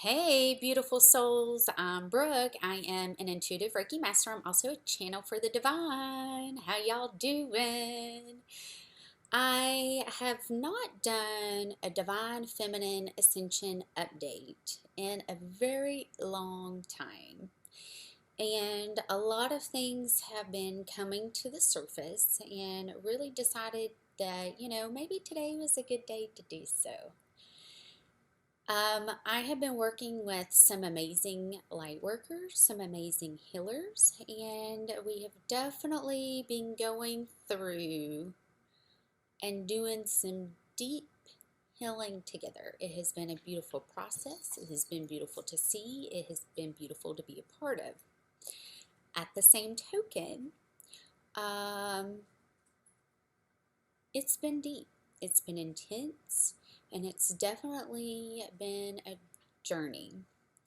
Hey, beautiful souls. I'm Brooke. I am an intuitive Reiki Master. I'm also a channel for the divine. How y'all doing? I have not done a Divine Feminine Ascension update in a very long time. And a lot of things have been coming to the surface and really decided that, maybe today was a good day to do so. I have been working with some amazing light workers, some amazing healers, and we have definitely been going through and doing some deep healing together. It has been a beautiful process. It has been beautiful to see. It has been beautiful to be a part of. At the same token, um, it's been deep. It's been intense, and it's definitely been a journey.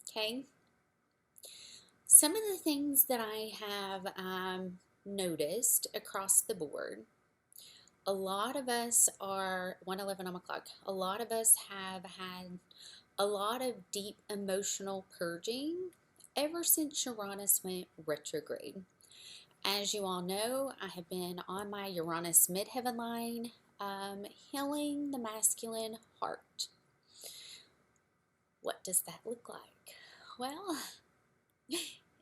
Okay. Some of the things that I have noticed across the board, a lot of us are 111 on my clock. A lot of us have had a lot of deep emotional purging ever since Uranus went retrograde. As you all know, I have been on my Uranus midheaven line, healing the masculine heart. What does that look like? Well,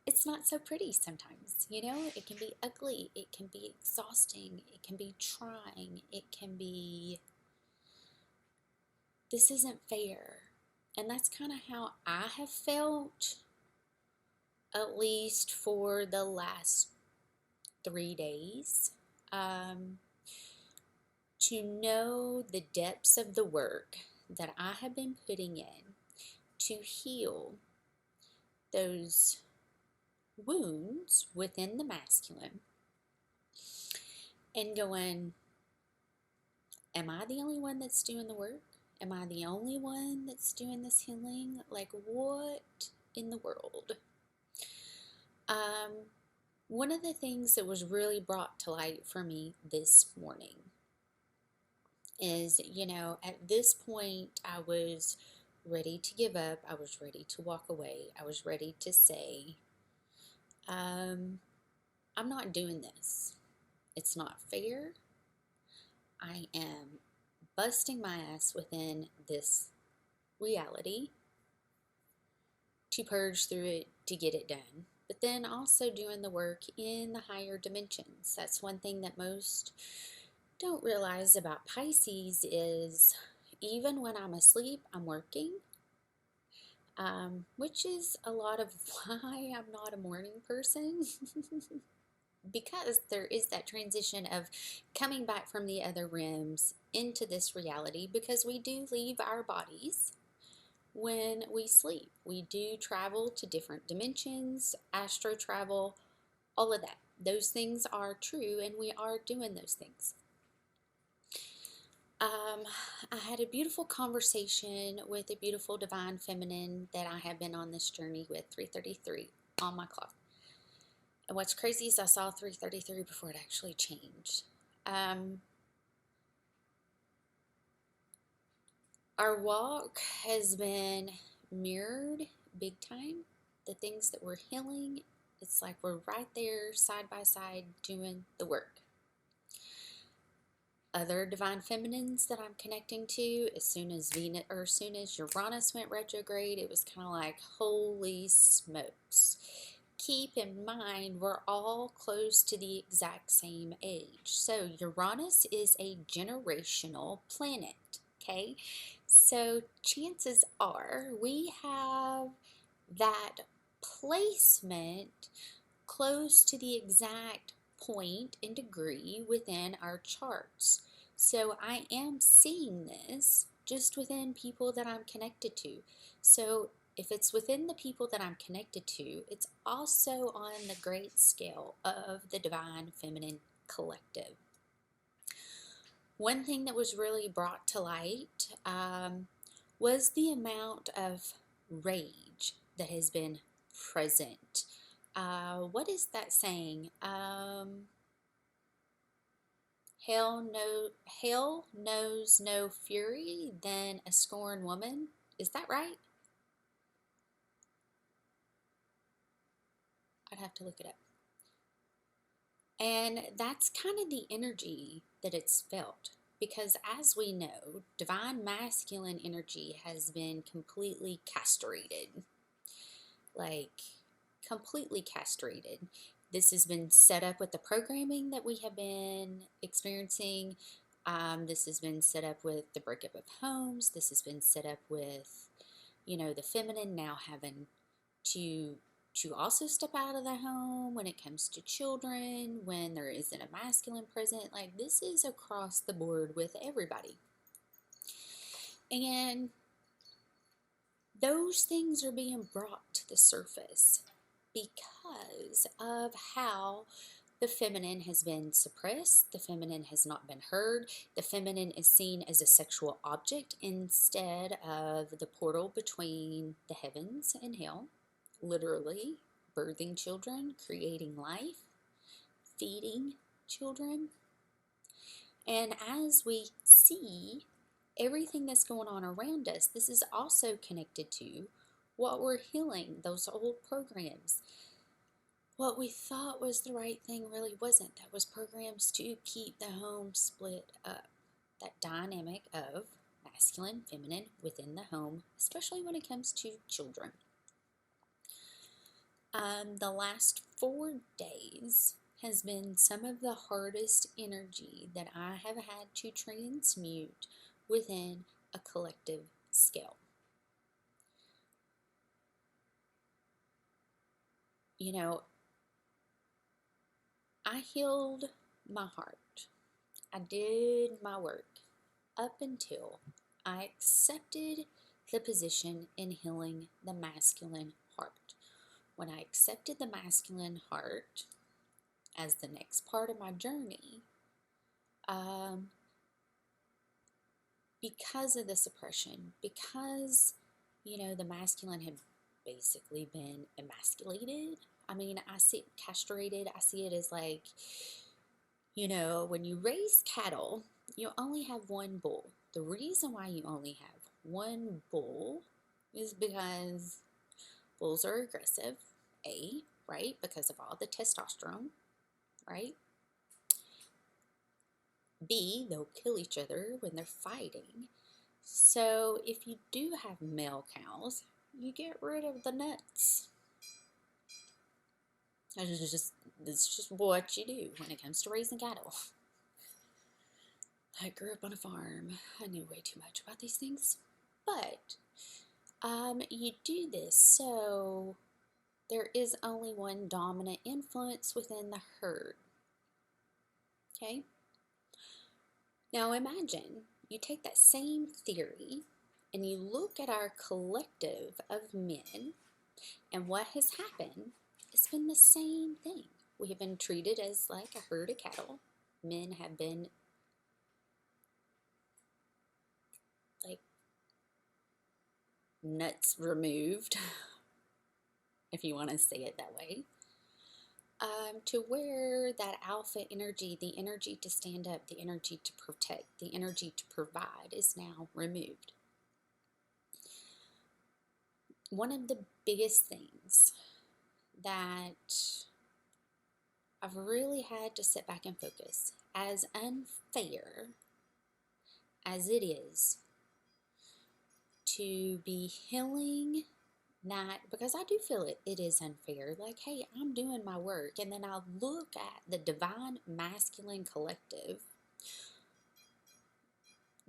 it's not so pretty sometimes, It can be ugly, it can be exhausting, it can be trying, it can be, this isn't fair. And that's kind of how I have felt, at least for the last 3 days. To know the depths of the work that I have been putting in to heal those wounds within the masculine, and going, am I the only one that's doing the work? Am I the only one that's doing this healing? Like, what in the world? One of the things that was really brought to light for me this morning is, at this point, I was ready to give up. I was ready to walk away. I was ready to say, I'm not doing this. It's not fair. I am busting my ass within this reality to purge through it, to get it done. But then also doing the work in the higher dimensions. That's one thing that most don't realize about Pisces is even when I'm asleep, I'm working. Which is a lot of why I'm not a morning person. Because there is that transition of coming back from the other realms into this reality, because we do leave our bodies when we sleep. We do travel to different dimensions, astro travel, all of that. Those things are true, and we are doing those things. I had a beautiful conversation with a beautiful divine feminine that I have been on this journey with, 333 on my clock. And what's crazy is I saw 333 before it actually changed. Our walk has been mirrored big time. The things that we're healing, it's like we're right there side by side doing the work. Other divine feminines that I'm connecting to, as soon as Uranus went retrograde, it was kind of like, holy smokes. Keep in mind, we're all close to the exact same age. So Uranus is a generational planet, okay? So chances are we have that placement close to the exact point and degree within our charts. So I am seeing this just within people that I'm connected to. So if it's within the people that I'm connected to, it's also on the great scale of the divine feminine collective. One thing that was really brought to light was the amount of rage that has been present. What is that saying? Hell knows no fury than a scorned woman. Is that right? have to look it up. And that's kind of the energy that it's felt. Because as we know, divine masculine energy has been completely castrated. Like, completely castrated. This has been set up with the programming that we have been experiencing. This has been set up with the breakup of homes. This has been set up with, the feminine now having to also step out of the home when it comes to children, when there isn't a masculine present. Like, this is across the board with everybody. And those things are being brought to the surface because of how the feminine has been suppressed, the feminine has not been heard, the feminine is seen as a sexual object instead of the portal between the heavens and hell. Literally birthing children, creating life, feeding children. And as we see everything that's going on around us, this is also connected to what we're healing, those old programs. What we thought was the right thing really wasn't. That was programs to keep the home split up. That dynamic of masculine, feminine within the home, especially when it comes to children. The last 4 days has been some of the hardest energy that I have had to transmute within a collective scale. I healed my heart. I did my work up until I accepted the position in healing the masculine heart. When I accepted the masculine heart as the next part of my journey, because of the suppression, because, the masculine had basically been emasculated. I mean, I see it castrated. I see it as like, when you raise cattle, you only have one bull. The reason why you only have one bull is because bulls are aggressive, right? Because of all the testosterone, right? B, they'll kill each other when they're fighting. So if you do have male cows, you get rid of the nuts. It's just what you do when it comes to raising cattle. I grew up on a farm. I knew way too much about these things. But you do this so there is only one dominant influence within the herd. Okay? Now imagine you take that same theory and you look at our collective of men, and what has happened, it's been the same thing. We have been treated as like a herd of cattle. Men have been like nuts removed, if you want to say it that way, to where that alpha energy, the energy to stand up, the energy to protect, the energy to provide is now removed. One of the biggest things that I've really had to sit back and focus, as unfair as it is to be healing that, because I do feel it is unfair. Like, hey, I'm doing my work, and then I'll look at the divine masculine collective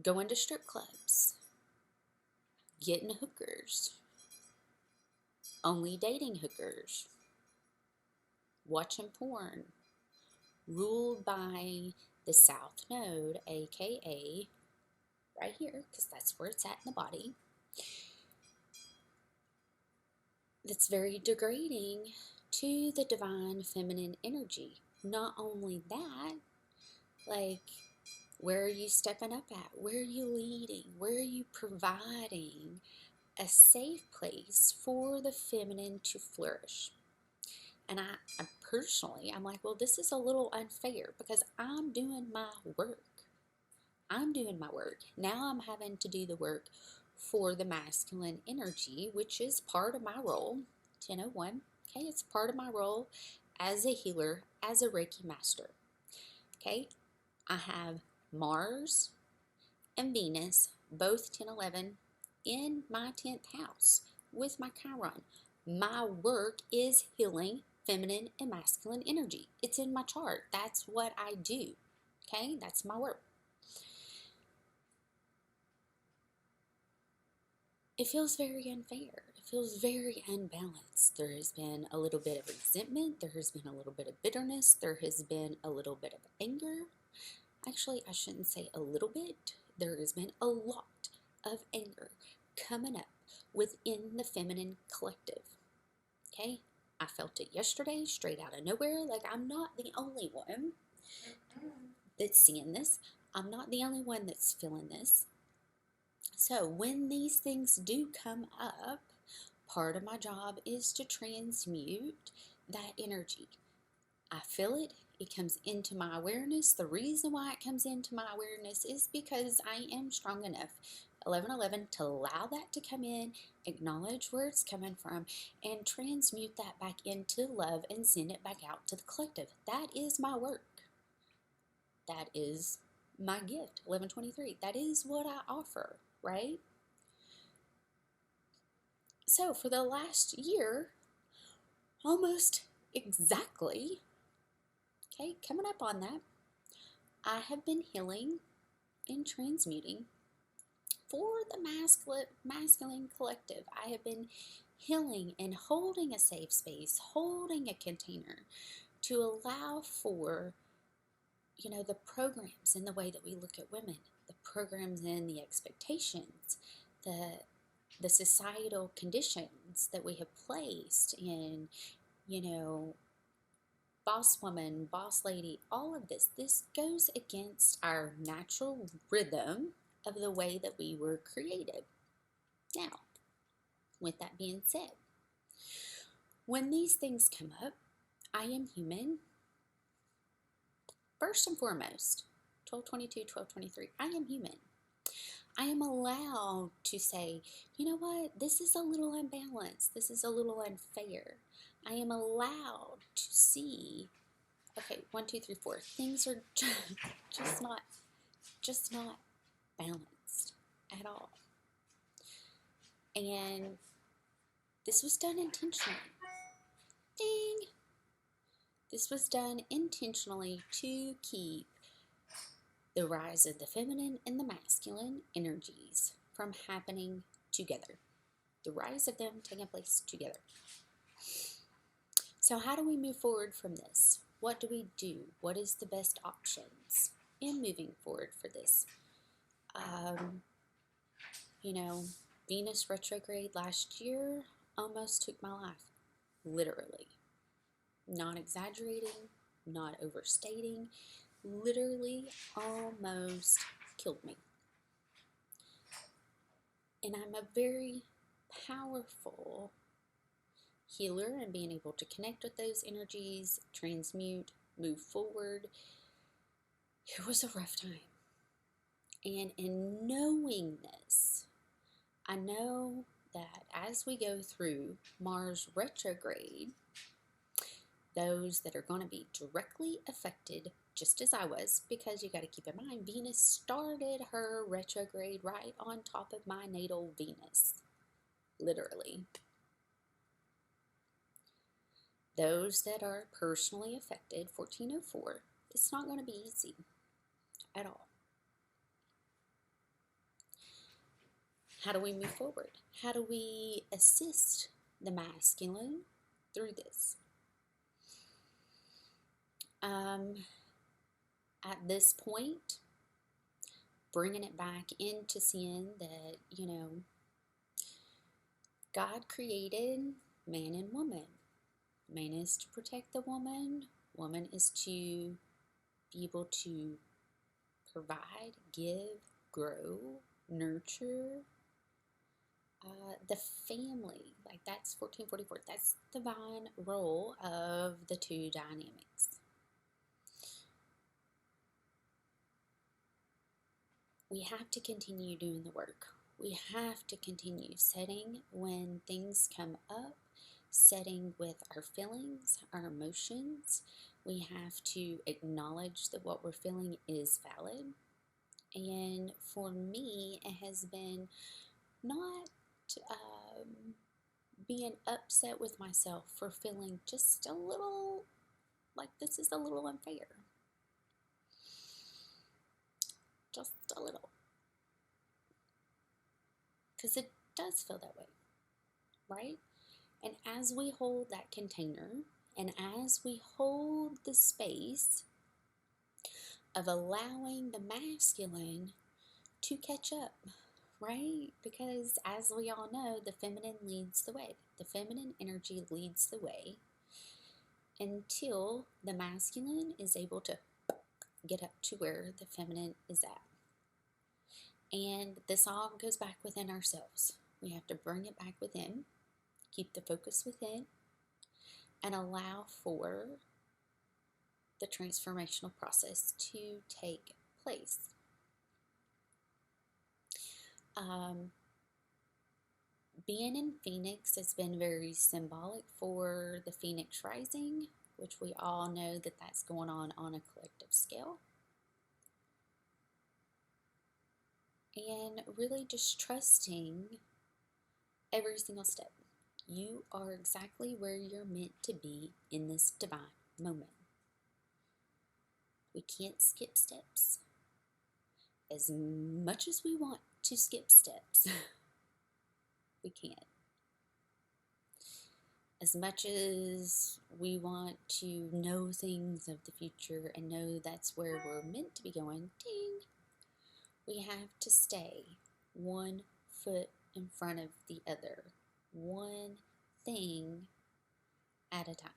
going to strip clubs, getting hookers, only dating hookers, watching porn, ruled by the South Node, aka right here, because that's where it's at in the body. That's very degrading to the divine feminine energy. Not only that, like, where are you stepping up at? Where are you leading? Where are you providing a safe place for the feminine to flourish? And I personally, I'm like, well, this is a little unfair because I'm doing my work. I'm doing my work. Now I'm having to do the work for the masculine energy, which is part of my role, 1001, Okay, it's part of my role as a healer, as a Reiki master. Okay, I have Mars and Venus, both 10-11, in my 10th house with my Chiron. My work is healing feminine and masculine energy. It's in my chart. That's what I do. Okay, that's my work. It feels very unfair. It feels very unbalanced. There has been a little bit of resentment. There has been a little bit of bitterness. There has been a little bit of anger. Actually, I shouldn't say a little bit. There has been a lot of anger coming up within the feminine collective. Okay? I felt it yesterday, straight out of nowhere. Like, I'm not the only one that's seeing this. I'm not the only one that's feeling this. So when these things do come up, part of my job is to transmute that energy. I feel it. It comes into my awareness. The reason why it comes into my awareness is because I am strong enough, 11-11, to allow that to come in, acknowledge where it's coming from, and transmute that back into love and send it back out to the collective. That is my work. That is my gift, 11-23. That is what I offer, right? So for the last year, almost exactly, okay, coming up on that, I have been healing and transmuting for the masculine collective. I have been healing and holding a safe space, holding a container to allow for, the programs and the way that we look at women, the programs and the expectations, the societal conditions that we have placed in, boss woman, boss lady, all of this. This goes against our natural rhythm of the way that we were created. Now, with that being said, when these things come up, I am human. First and foremost, 12-22, 12-23, I am human. I am allowed to say, you know what, this is a little unbalanced. This is a little unfair. I am allowed to see, okay, 1, 2, 3, 4. Things are just not balanced at all. And this was done intentionally. Ding! This was done intentionally to keep the rise of the feminine and the masculine energies from happening together. The rise of them taking place together. So how do we move forward from this? What do we do? What is the best options in moving forward for this? Venus retrograde last year almost took my life. Literally. Not exaggerating, not overstating. Literally almost killed me. And I'm a very powerful healer and being able to connect with those energies, transmute, move forward. It was a rough time. And in knowing this, I know that as we go through Mars retrograde, those that are going to be directly affected, just as I was, because you got to keep in mind, Venus started her retrograde right on top of my natal Venus, literally. Those that are personally affected, 1404, it's not going to be easy at all. How do we move forward? How do we assist the masculine through this? At this point, bringing it back into seeing that, God created man and woman. Man is to protect the woman. Woman is to be able to provide, give, grow, nurture the family. Like, that's 1444. That's the divine role of the two dynamics. We have to continue doing the work. We have to continue setting when things come up, setting with our feelings, our emotions. We have to acknowledge that what we're feeling is valid. And for me, it has been not being upset with myself for feeling just a little like this is a little unfair. Just a little. Because it does feel that way, right? And as we hold that container, and as we hold the space of allowing the masculine to catch up, right? Because as we all know, the feminine leads the way. The feminine energy leads the way until the masculine is able to get up to where the feminine is at. And this all goes back within ourselves. We have to bring it back within, keep the focus within, and allow for the transformational process to take place. Being in Phoenix has been very symbolic for the Phoenix Rising, which we all know that that's going on a collective scale. And really just trusting every single step. You are exactly where you're meant to be in this divine moment. We can't skip steps. As much as we want to skip steps, we can't. As much as we want to know things of the future and know that's where we're meant to be going, ding, we have to stay one foot in front of the other, one thing at a time.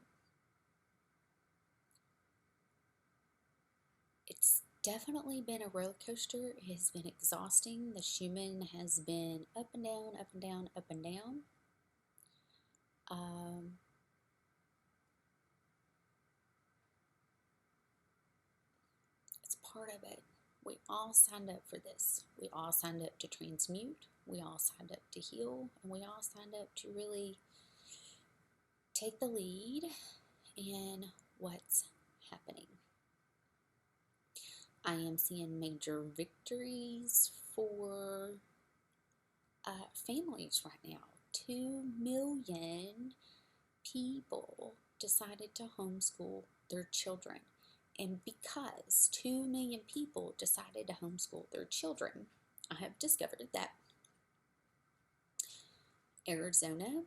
It's definitely been a roller coaster. It has been exhausting. The human has been up and down, up and down, up and down. It's part of it. We all signed up for this. We all signed up to transmute. We all signed up to heal. And we all signed up to really take the lead in what's happening. I am seeing major victories for families right now. 2 million people decided to homeschool their children. And because 2 million people decided to homeschool their children, I have discovered that Arizona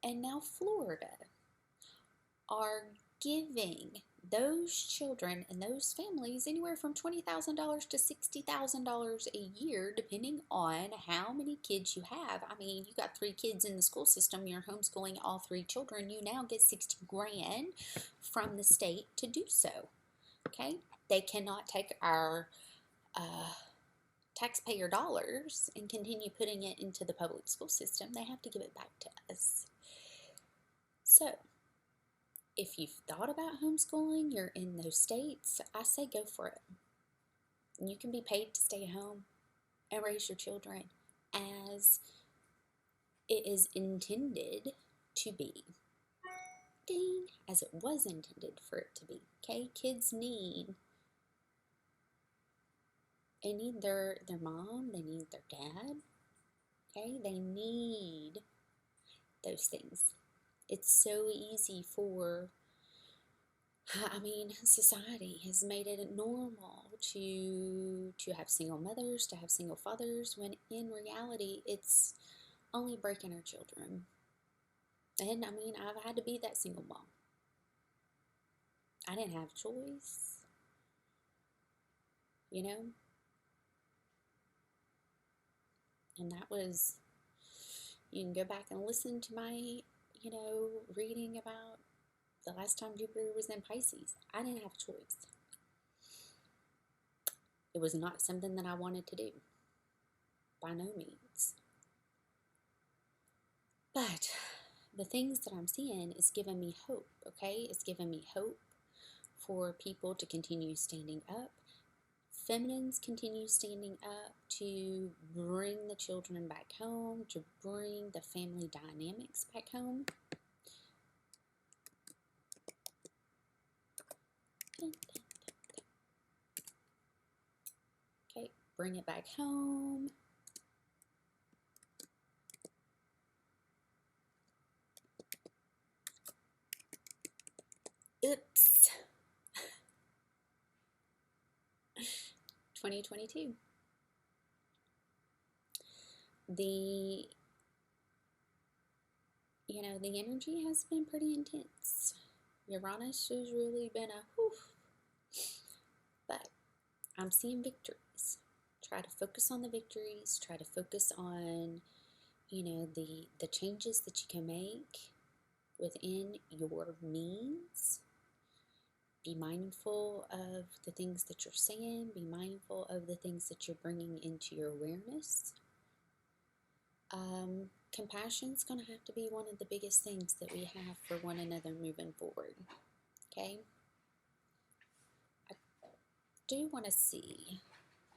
and now Florida are giving those children and those families anywhere from $20,000 to $60,000 a year, depending on how many kids you have. I mean, you got 3 kids in the school system, you're homeschooling all 3 children, you now get $60,000 from the state to do so. Okay? They cannot take our taxpayer dollars and continue putting it into the public school system. They have to give it back to us. So, if you've thought about homeschooling, you're in those states, I say go for it. You can be paid to stay at home and raise your children as it is intended to be. Ding, as it was intended for it to be. Okay, kids need their mom, they need their dad. Okay, they need those things. It's so easy for, society has made it normal to have single mothers, to have single fathers, when in reality, it's only breaking our children. And I've had to be that single mom. I didn't have a choice, And that was, you can go back and listen to my, reading about the last time Jupiter was in Pisces. I didn't have a choice. It was not something that I wanted to do. By no means. But the things that I'm seeing is giving me hope, okay? It's giving me hope for people to continue standing up. Feminines continue standing up to bring the children back home, to bring the family dynamics back home. Okay, bring it back home. Oops. 2022. The energy has been pretty intense. Uranus has really been a whew. But I'm seeing victories. Try to focus on the victories. Try to focus on, the changes that you can make within your means. Be mindful of the things that you're saying. Be mindful of the things that you're bringing into your awareness. Compassion is going to have to be one of the biggest things that we have for one another moving forward. Okay? I do want to see.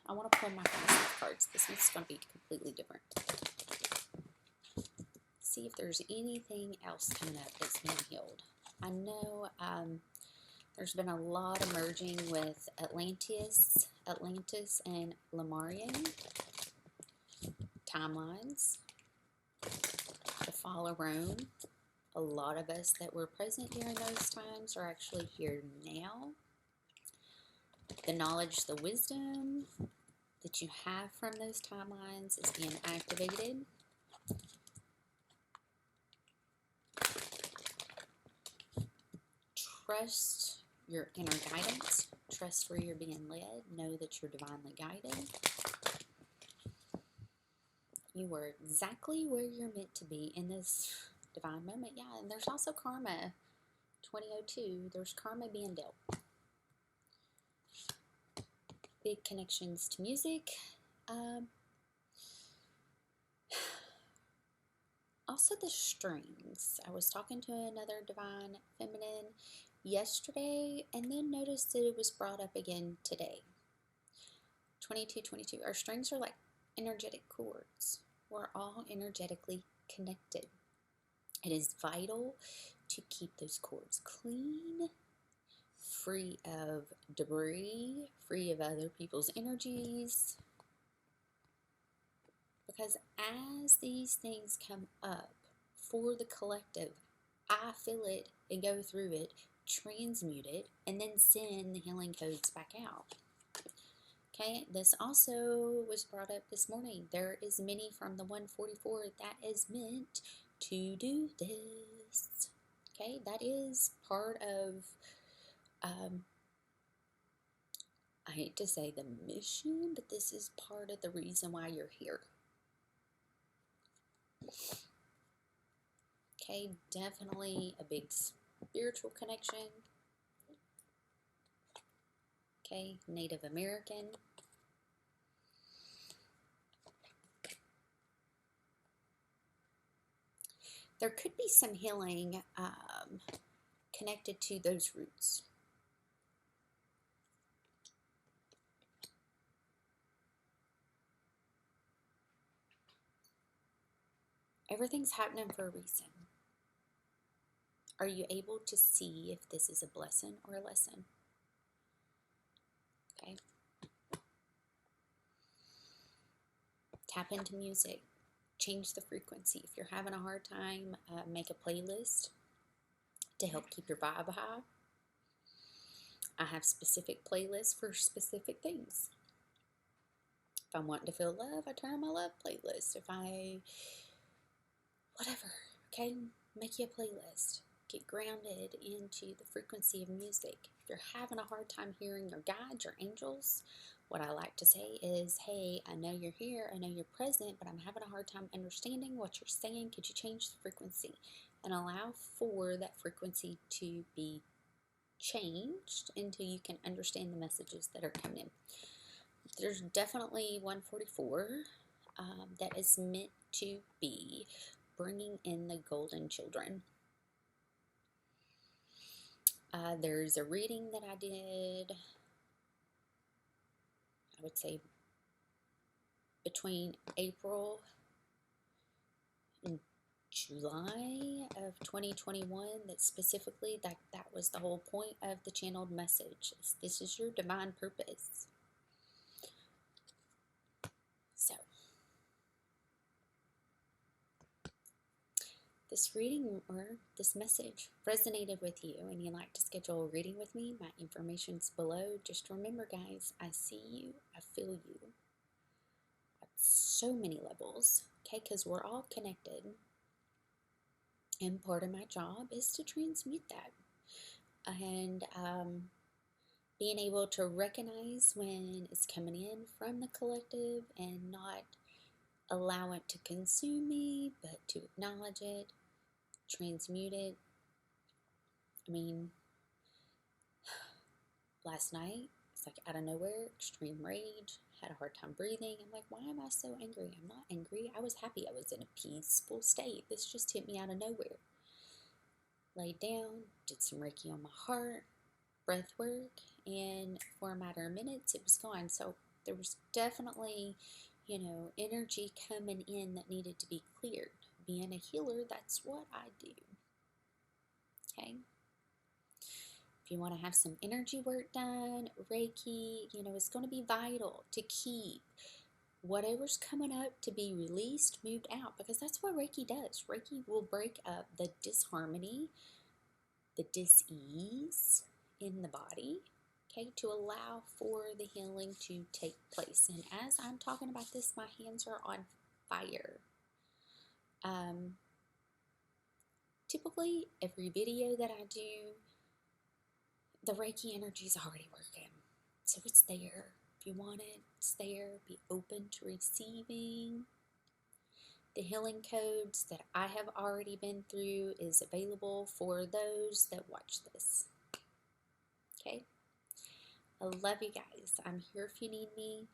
I want to pull my positive cards. This one's going to be completely different. See if there's anything else coming up that's being healed. I know there's been a lot of merging with Atlantis and Lemurian timelines. The fall of Rome. A lot of us that were present during those times are actually here now. The knowledge, the wisdom that you have from those timelines is being activated. Trust your inner guidance. Trust where you're being led. Know that you're divinely guided. You are exactly where you're meant to be in this divine moment. Yeah, and there's also karma. 2002, there's karma being dealt. Big connections to music. Also the strings. I was talking to another divine feminine yesterday and then noticed that it was brought up again today. 2222. Our strings are like energetic cords. We're all energetically connected. It is vital to keep those cords clean, free of debris, free of other people's energies. Because as these things come up for the collective, I feel it and go through it, transmute it, and then send the healing codes back out. Okay, this also was brought up this morning. There is many from the 144 that is meant to do this. Okay, that is part of, I hate to say the mission, but this is part of the reason why you're here. Okay, definitely a big spiritual connection. Okay, Native American. There could be some healing connected to those roots. Everything's happening for a reason. Are you able to see if this is a blessing or a lesson? Okay. Tap into music. Change the frequency. If you're having a hard time, make a playlist to help keep your vibe high. I have specific playlists for specific things. If I'm wanting to feel love, I turn on my love playlist. Whatever, okay? Make you a playlist. Get grounded into the frequency of music. If you're having a hard time hearing your guides, your angels, what I like to say is, hey, I know you're here, I know you're present, but I'm having a hard time understanding what you're saying. Could you change the frequency and allow for that frequency to be changed until you can understand the messages that are coming in? There's definitely 144 that is meant to be bringing in the golden children. There's a reading that I did, I would say between April and July of 2021 that specifically that was the whole point of the channeled message. This is your divine purpose. So this reading or this message resonated with you and you'd like to schedule a reading with me, my information's below. Just remember, guys, I see you, I feel you at so many levels, okay, because we're all connected. And part of my job is to transmute that. And being able to recognize when it's coming in from the collective and not allow it to consume me, but to acknowledge it, transmute it. I mean, last night, it's like out of nowhere, extreme rage, had a hard time breathing. I'm like, why am I so angry? I'm not angry. I was happy. I was in a peaceful state. This just hit me out of nowhere. Laid down, did some Reiki on my heart, breath work, and for a matter of minutes, it was gone. So there was definitely, energy coming in that needed to be cleared. Being a healer, that's what I do. Okay? If you want to have some energy work done, Reiki, it's going to be vital to keep whatever's coming up to be released, moved out, because that's what Reiki does. Reiki will break up the disharmony, the dis-ease in the body, okay, to allow for the healing to take place. And as I'm talking about this, my hands are on fire. Typically, every video that I do, the Reiki energy is already working. So it's there. If you want it, it's there. Be open to receiving. The healing codes that I have already been through is available for those that watch this. Okay? I love you guys. I'm here if you need me.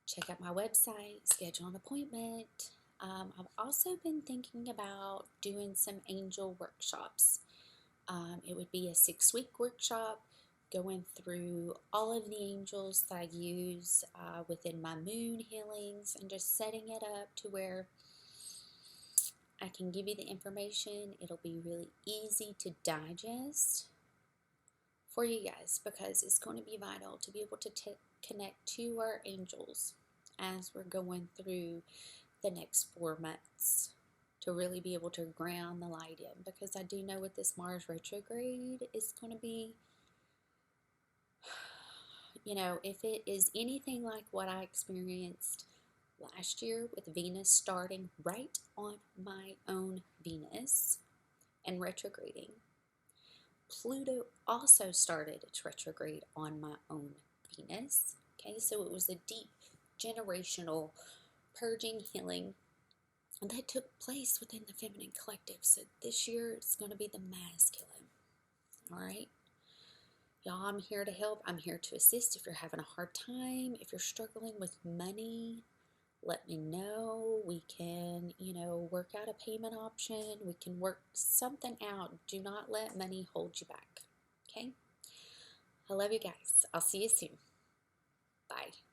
Check out my website, schedule an appointment. I've also been thinking about doing some angel workshops. It would be a 6-week workshop going through all of the angels that I use within my moon healings and just setting it up to where I can give you the information. It'll be really easy to digest for you guys because it's going to be vital to be able to connect to our angels as we're going through the next 4 months, to really be able to ground the light in, because I do know with this Mars retrograde, it's going to be, if it is anything like what I experienced last year with Venus starting right on my own Venus and retrograding, Pluto also started its retrograde on my own Venus. Okay, so it was a deep generational purging healing that took place within the feminine collective. So this year it's going to be the masculine. All right, y'all, I'm here to help. I'm here to assist. If you're having a hard time, if you're struggling with money, let me know. We can, work out a payment option. We can work something out. Do not let money hold you back. Okay? I love you guys. I'll see you soon. Bye.